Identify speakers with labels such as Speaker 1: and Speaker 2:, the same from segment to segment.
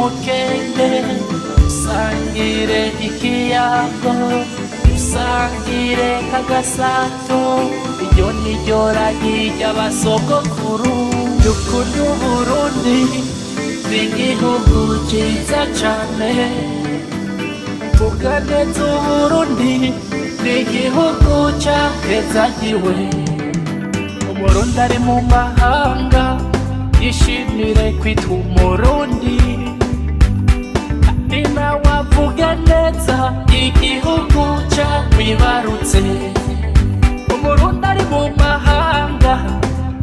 Speaker 1: umukende, dusangire ikiyago, dusangire kagasato, iryo niryo ragi ry'abasogokuru. Dukunda Uburundi ni igihugu ciza cane, vuga neza Uburundi ni igihugu cahezagiwe. Umurundi ari mu mahanga yishimire kwitwa Umurundi, kandi nawe avuge neza igihugu camwibarutse. Umurundi ari mu mahanga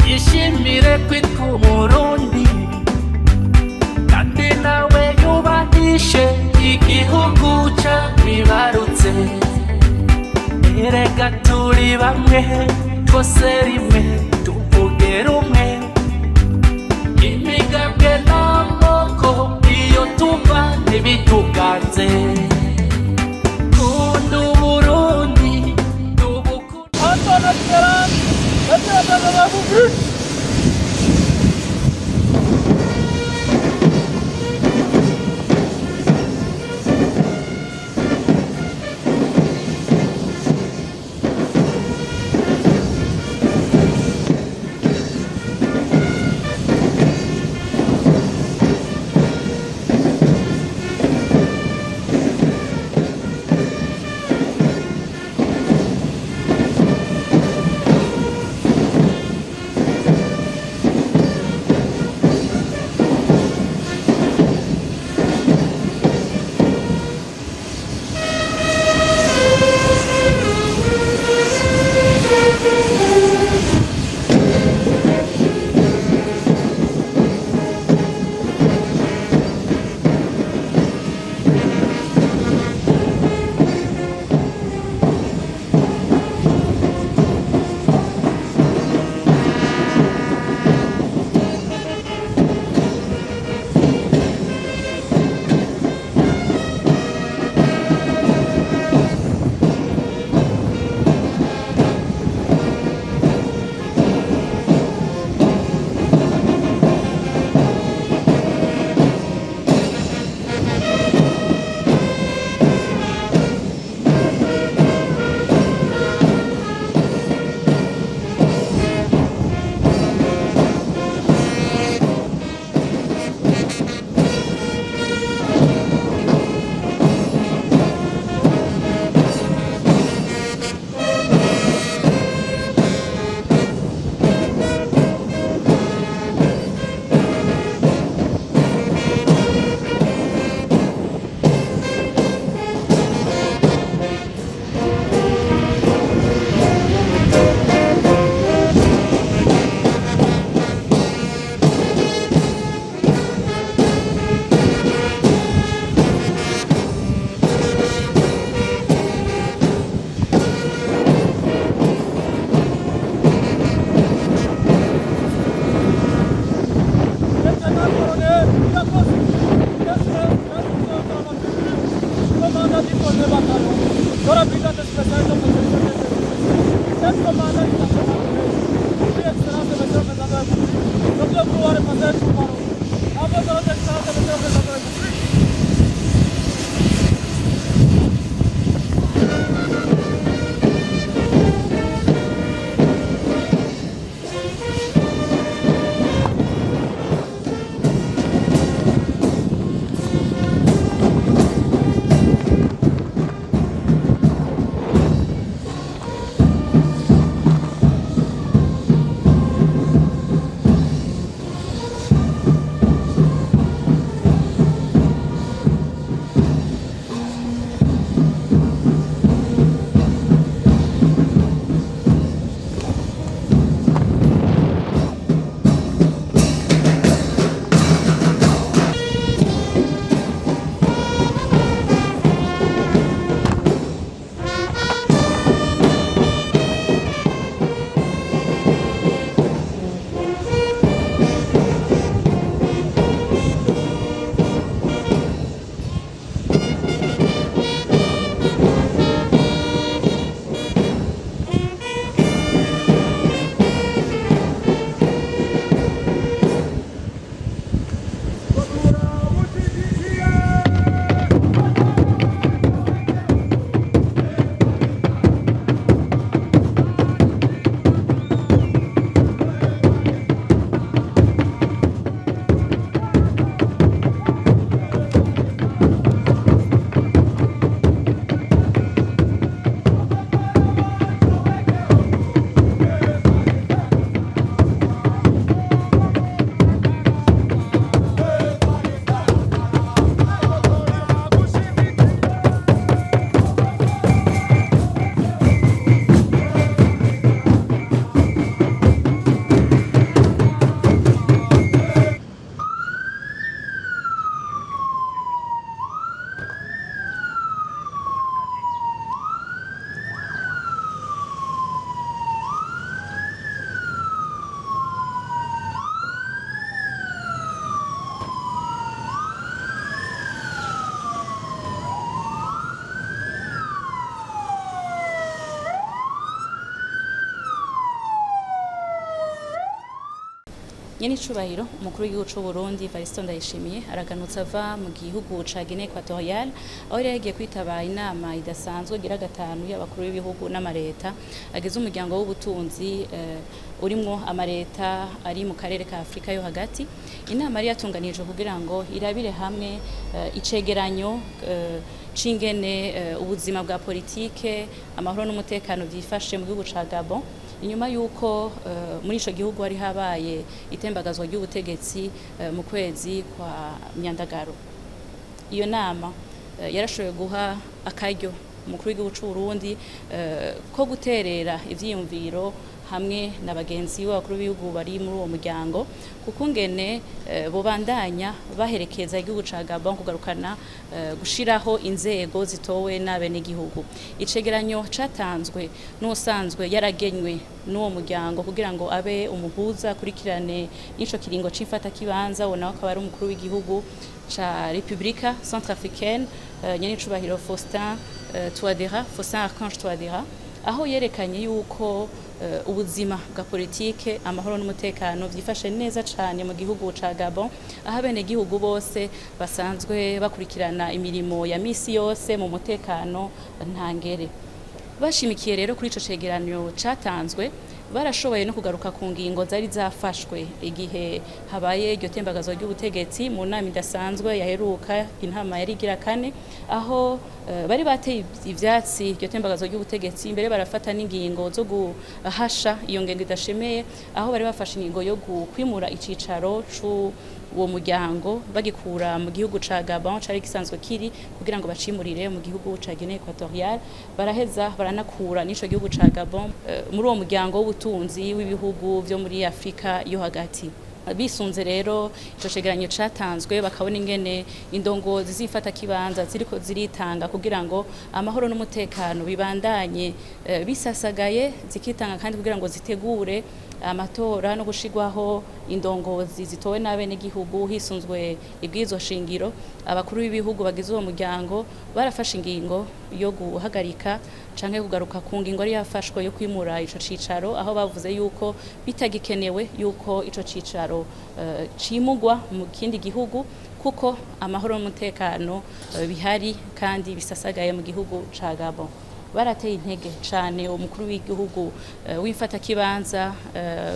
Speaker 1: yishimire kwitwa Umurundi, kandi nawe yubahishe igihugu camwibarutse. Erega turi bamwe twose rimwe tuvuge rumwe, imigambwe n'amoko iyo tuva ntibituganze. Kunda Uburundi
Speaker 2: Nyenicubahiro umukuru w'igihugu c'u Burundi Variston Ndayishimiye araganutse ava mu gihugu ca Guinée Equatoriale aho yari yagiye kwitaba inama idasanzwe gira gatanu y'abakuru b'ibihugu n'amareta agize umuryango w'ubutunzi urimwo amareta ari mu karere ka Afrika yo hagati. Inama yari yatunganije kugira ngo irabire hamwe icegeranyo cingene ubuzima bwa politike amahoro n'umutekano byifashe mu gihugu ca Gabon inyuma yuko muri ico gihugu hari habaye itembagazwa ry'ubutegetsi mu kwezi kwa Myandagaro. Iyo nama yarashoboye guha akaryo umukuru w'igihugu c'u Burundi ko guterera ivyiyumviro hamwe na bagenzi b'abakuru b'ibihugu bari muri uwo muryango kuko ngene bobandanya baherekeza igihugu ca Gabon kugarukana gushiraho inzego zitowe n'abenegihugu. Icegeranyo catanzwe n'usanzwe yaragenywe n'uwo muryango kugira ngo abe umuhuza akurikirane n'ico kiringo c'ifata kibanza wona ko ari umukuru w'igihugu ca Republika Centrafricaine Nyenicubahiro Faustin Archange Touadéra aho yerekanye yuko ubuzima bwa politike amahoro n'umutekano byifashe neza cyane mu gihugu ca Gabon aho abenegihugu bose basanzwe bakurikirana imirimo ya misi yose mu mutekano ntangere. Bashimikiye rero kuri ico cegeranyo catanzwe barashoboye no kugaruka ku ngingo zari zafashwe igihe habaye iryo tembagazo ry'ubutegetsi mu nama idasanzwe yaheruka intama yari gira kane aho bari bateye ivyatsi iryo tembagazo ry'ubutegetsi imbere barafata n'ingingo zo guhasha iyo ngengo idashemeye aho bari bafashe ingingo yo kwimura icicaro uwo muryango bagikura mu gihugu ca Gabon cari gisanzwe kiri kugira ngo bacimurire mu gihugu ca Guinée Equatoriale baraheza baranakura n'ico gihugu ca Gabon muri uwo muryango w'ubutunzi w'ibihugu vyo muri Afrika yo hagati. Bisunze rero ico cegeranyo catanzwe bakabona ingene indongozi zifata kibanza ziriko ziritanga kugira ngo amahoro n'umutekano bibandanye bisasagaye zikitanga kandi kugira ngo zitegure amatora no gushigwaho indongozi zitowe n'abenegihugu hisunzwe ibwirizwa shingiro. Abakuru b'ibihugu bagize uwo muryango barafashe ingingo yo guhagarika canke kugaruka ku ngingo ari yafashwe yo kwimura ico cicaro aho bavuze yuko bitagikenewe yuko ico cicaro cimugwa mu kindi gihugu kuko amahoro n'umutekano bihari kandi bisasagaye mu gihugu ca Gabon. Barateye intege cyane umukuru w'igihugu w'imfata kibanza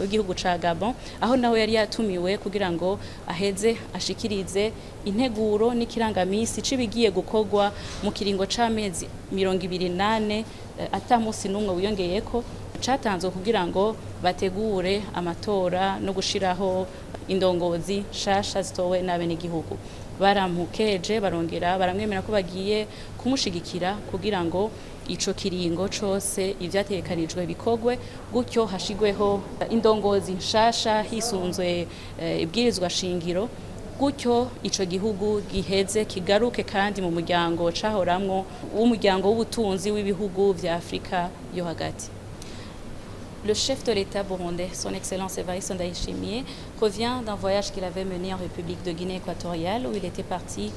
Speaker 2: w'igihugu ca Gabon aho naho yari yatumiwe kugira ngo aheze ashikirize integuro n'ikirangamisi cibigiye gukorwa mu kiringo c'amezi 28 atamusi numwe wiyongeyeko catanzwe kugira ngo bategure amatora no gushiraho indongozi shasha zitowe n'abenegihugu. Baramukeje barongera baramwemera ko bagiye kumushigikira kugira ngo ico kiringo cose ivyatekanijwe bikogwe gutyo hashigweho indongozi nshasha hisunzwe ibwirizwa shingiro gutyo ico gihugu giheze kigaruke kandi mu muryango cahoramwo w'umuryango w'ubutunzi w'ibihugu vya Afrika yo hagati. Le chef de l'État burundais, son Excellence Variston Ndayishimiye, revient d'un voyage qu'il avait mené en République de Guinée Équatoriale où il était parti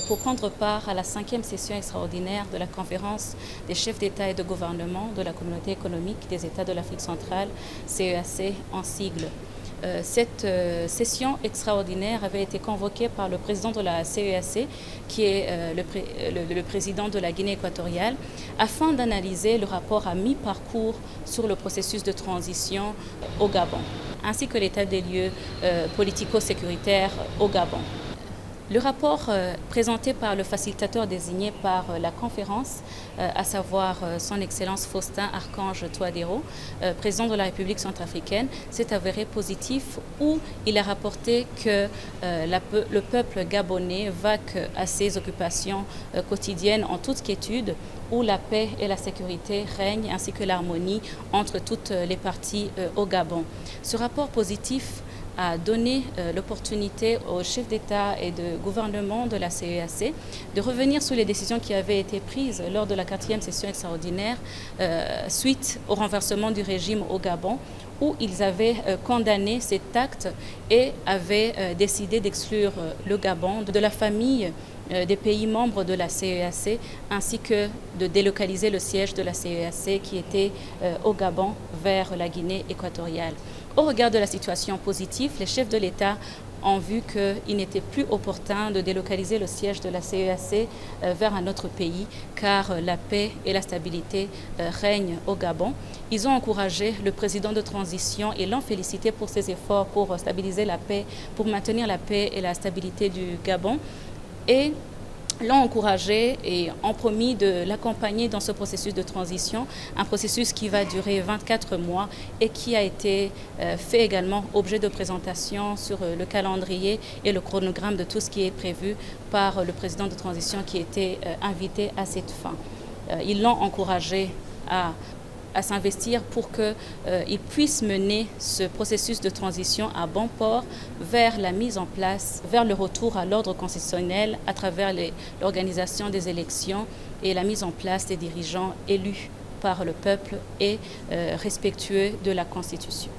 Speaker 2: pour prendre part à la 5e session extraordinaire de la conférence des chefs d'État et de gouvernement de la Communauté économique des États de l'Afrique centrale, CEAC en sigle. Cette session extraordinaire avait été convoquée par le président de la CEAC, qui est le président de la Guinée équatoriale, afin d'analyser le rapport à mi-parcours sur le processus de transition au Gabon, ainsi que l'état des lieux politico-sécuritaires au Gabon. Le rapport présenté par le facilitateur désigné par la conférence, à savoir son Excellence Faustin Archange Touadéra, président de la République centrafricaine, s'est avéré positif où il a rapporté que le peuple gabonais vaque à ses occupations quotidiennes en toute quiétude, où la paix et la sécurité règnent ainsi que l'harmonie entre toutes les parties au Gabon. Ce rapport positif a donné l'opportunité aux chefs d'État et de gouvernement de la CEAC de revenir sur les décisions qui avaient été prises lors de la 4e session extraordinaire suite au renversement du régime au Gabon, où ils avaient condamné cet acte et avaient décidé d'exclure le Gabon de la famille des pays membres de la CEAC ainsi que de délocaliser le siège de la CEAC qui était au Gabon vers la Guinée équatoriale. Au regard de la situation positive, les chefs de l'État ont vu qu'il n'était plus opportun de délocaliser le siège de la CEAC vers un autre pays, car la paix et la stabilité règnent au Gabon. Ils ont encouragé le président de transition et l'ont félicité pour ses efforts pour stabiliser la paix, pour maintenir la paix et la stabilité du Gabon. Et l'ont encouragé et ont promis de l'accompagner dans ce processus de transition, un processus qui va durer 24 mois et qui a été fait également objet de présentation sur le calendrier et le chronogramme de tout ce qui est prévu par le président de transition qui était invité à cette fin. Ils l'ont encouragé à s'investir pour qu'il puisse mener ce processus de transition à bon port vers la mise en place, vers le retour à l'ordre constitutionnel à travers l'organisation des élections et la mise en place des dirigeants élus par le peuple et respectueux de la Constitution.